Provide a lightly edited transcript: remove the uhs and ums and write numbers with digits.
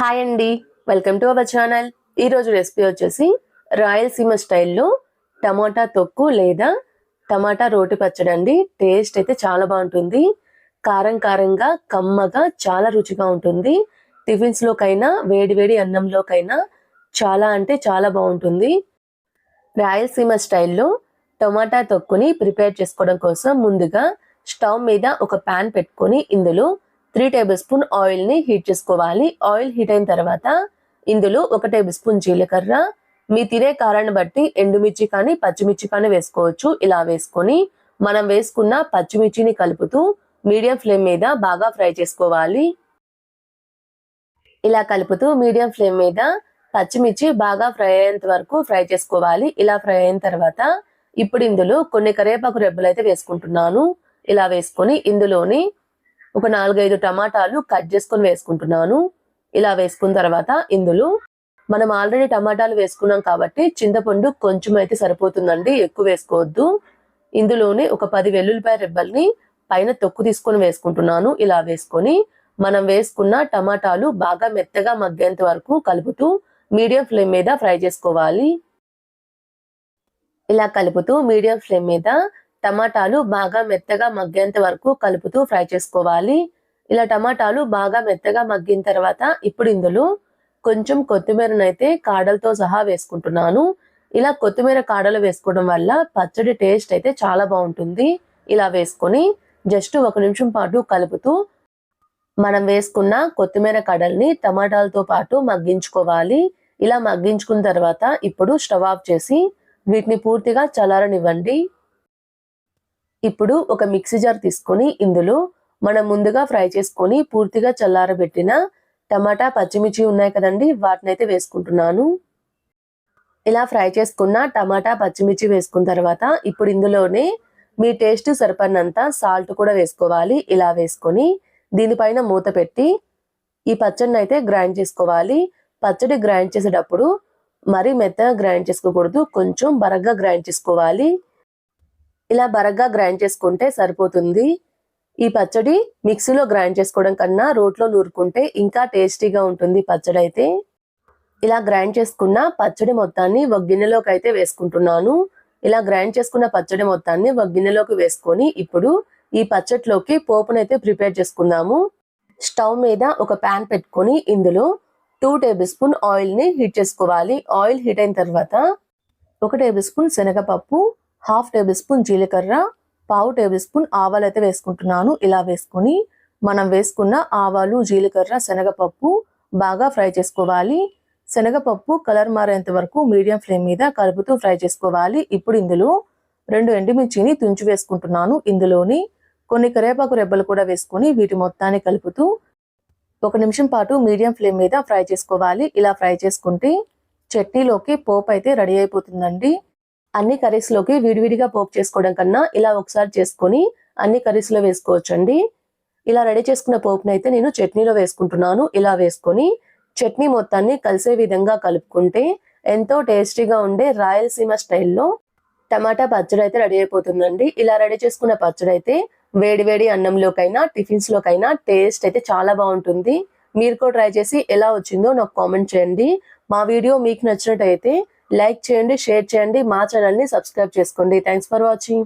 Hi అండి, welcome to our channel. ఈరోజు recipe వచ్చేసి రాయలసీమ స్టైల్లో టమాటా తొక్కు లేదా టమాటా రోటి పచ్చడి అండి. టేస్ట్ అయితే చాలా బాగుంటుంది. కారం కారంగా కమ్మగా చాలా రుచిగా ఉంటుంది. టిఫిన్స్లోకైనా వేడి అన్నంలోకైనా చాలా అంటే చాలా బాగుంటుంది. రాయలసీమ స్టైల్లో టమాటా తొక్కుని ప్రిపేర్ చేసుకోవడం కోసం ముందుగా స్టవ్ మీద ఒక ప్యాన్ పెట్టుకొని ఇందులో 3 టేబుల్ స్పూన్ ఆయిల్ ని హీట్ చేసుకోవాలి. ఆయిల్ హీట్ అయిన తర్వాత ఇందులో 1 టేబుల్ స్పూన్ జీలకర్ర, మీ తినే కారాన్ని బట్టి ఎండుమిర్చి కానీ పచ్చిమిర్చి కానీ వేసుకోవచ్చు. ఇలా వేసుకొని మనం వేసుకున్న పచ్చిమిర్చిని కలుపుతూ మీడియం ఫ్లేమ్ మీద బాగా ఫ్రై చేసుకోవాలి. ఇలా కలుపుతూ మీడియం ఫ్లేమ్ మీద పచ్చిమిర్చి బాగా ఫ్రై అయ్యేంత వరకు ఫ్రై చేసుకోవాలి. ఇలా ఫ్రై అయిన తర్వాత ఇప్పుడు ఇందులో కొన్ని కరివేపాకు రెబ్బలు అయితే వేసుకుంటున్నాను. ఇలా వేసుకొని ఇందులోని ఒక 4-5 టమాటాలు కట్ చేసుకొని వేసుకుంటున్నాను. ఇలా వేసుకున్న తర్వాత ఇందులో మనం ఆల్రెడీ టమాటాలు వేసుకున్నాం కాబట్టి చింతపండు కొంచెం అయితే సరిపోతుందండి, ఎక్కువ వేసుకోవద్దు. ఇందులోనే ఒక 10 వెల్లుల్లిపాయ రెబ్బల్ని పైన తొక్కు తీసుకొని వేసుకుంటున్నాను. ఇలా వేసుకొని మనం వేసుకున్న టమాటాలు బాగా మెత్తగా మగ్గేంత వరకు కలుపుతూ మీడియం ఫ్లేమ్ మీద ఫ్రై చేసుకోవాలి. ఇలా కలుపుతూ మీడియం ఫ్లేమ్ మీద టమాటాలు బాగా మెత్తగా మగ్గేంత వరకు కలుపుతూ ఫ్రై చేసుకోవాలి. ఇలా టమాటాలు బాగా మెత్తగా మగ్గిన తర్వాత ఇప్పుడు ఇందులో కొంచెం కొత్తిమీరనైతే కాడలతో సహా వేసుకుంటున్నాను. ఇలా కొత్తిమీర కాడలు వేసుకోవడం వల్ల పచ్చడి టేస్ట్ అయితే చాలా బాగుంటుంది. ఇలా వేసుకొని జస్ట్ 1 నిమిషం పాటు కలుపుతూ మనం వేసుకున్న కొత్తిమీర కాడల్ని టమాటాలతో పాటు మగ్గించుకోవాలి. ఇలా మగ్గించుకున్న తర్వాత ఇప్పుడు స్టవ్ ఆఫ్ చేసి వీటిని పూర్తిగా చల్లారనివ్వండి. ఇప్పుడు ఒక మిక్సీ జార్ తీసుకొని ఇందులో మనం ముందుగా ఫ్రై చేసుకొని పూర్తిగా చల్లారబెట్టిన టమాటా పచ్చిమిర్చి ఉన్నాయి కదండి, వాటినైతే వేసుకుంటున్నాను. ఇలా ఫ్రై చేసుకున్న టమాటా పచ్చిమిర్చి వేసుకున్న తర్వాత ఇప్పుడు ఇందులోనే మీ టేస్ట్ సరిపడినంత సాల్ట్ కూడా వేసుకోవాలి. ఇలా వేసుకొని దీనిపైన మూత పెట్టి ఈ పచ్చడిని అయితే గ్రైండ్ చేసుకోవాలి. పచ్చడి గ్రైండ్ చేసేటప్పుడు మరీ మెత్తగా గ్రైండ్ చేసుకోకూడదు, కొంచెం బరగ్గా గ్రైండ్ చేసుకోవాలి. ఇలా బరగ్గా గ్రైండ్ చేసుకుంటే సరిపోతుంది. ఈ పచ్చడి మిక్సీలో గ్రైండ్ చేసుకోవడం కన్నా రోట్లో నూరుకుంటే ఇంకా టేస్టీగా ఉంటుంది పచ్చడి అయితే. ఇలా గ్రైండ్ చేసుకున్న పచ్చడి మొత్తాన్ని ఒక గిన్నెలోకి అయితే వేసుకుంటున్నాను. ఇలా గ్రైండ్ చేసుకున్న పచ్చడి మొత్తాన్ని ఒక గిన్నెలోకి వేసుకొని ఇప్పుడు ఈ పచ్చడిలోకి పోపునైతే ప్రిపేర్ చేసుకుందాము. స్టవ్ మీద ఒక ప్యాన్ పెట్టుకొని ఇందులో 2 టేబుల్ స్పూన్ ఆయిల్ ని హీట్ చేసుకోవాలి. ఆయిల్ హీట్ అయిన తర్వాత 1 టేబుల్ స్పూన్ శనగపప్పు, 1/2 టేబుల్ స్పూన్ జీలకర్ర, 1/2 టేబుల్ స్పూన్ ఆవాలు అయితే వేసుకుంటున్నాను. ఇలా వేసుకొని మనం వేసుకున్న ఆవాలు, జీలకర్ర, శనగపప్పు బాగా ఫ్రై చేసుకోవాలి. శనగపప్పు కలర్ మారేంత వరకు మీడియం ఫ్లేమ్ మీద కలుపుతూ ఫ్రై చేసుకోవాలి. ఇప్పుడు ఇందులో 2 ఎండుమిర్చిని తుంచి వేసుకుంటున్నాను. ఇందులోని కొన్ని కరివేపాకు రెబ్బలు కూడా వేసుకొని వీటి మొత్తాన్ని కలుపుతూ 1 నిమిషం పాటు మీడియం ఫ్లేమ్ మీద ఫ్రై చేసుకోవాలి. ఇలా ఫ్రై చేసుకుంటే చట్నీలోకి పోపు అయితే రెడీ అయిపోతుందండి. అన్ని కర్రీస్లోకి విడివిడిగా పోపు చేసుకోవడం కన్నా ఇలా ఒకసారి చేసుకొని అన్ని కర్రీస్లో వేసుకోవచ్చండి. ఇలా రెడీ చేసుకున్న పోపునైతే నేను చట్నీలో వేసుకుంటున్నాను. ఇలా వేసుకొని చట్నీ మొత్తాన్ని కలిసే విధంగా కలుపుకుంటే ఎంతో టేస్టీగా ఉండే రాయలసీమ స్టైల్లో టమాటా పచ్చడి అయితే రెడీ అయిపోతుందండి. ఇలా రెడీ చేసుకున్న పచ్చడి అయితే వేడి అన్నంలోకైనా టిఫిన్స్లోకైనా టేస్ట్ అయితే చాలా బాగుంటుంది. మీరు కూడా ట్రై చేసి ఎలా వచ్చిందో నాకు కామెంట్ చేయండి. మా వీడియో మీకు నచ్చినట్టయితే లైక్ చేయండి, షేర్ చేయండి, మా ఛానల్ని సబ్స్క్రైబ్ చేసుకోండి. Thanks for watching.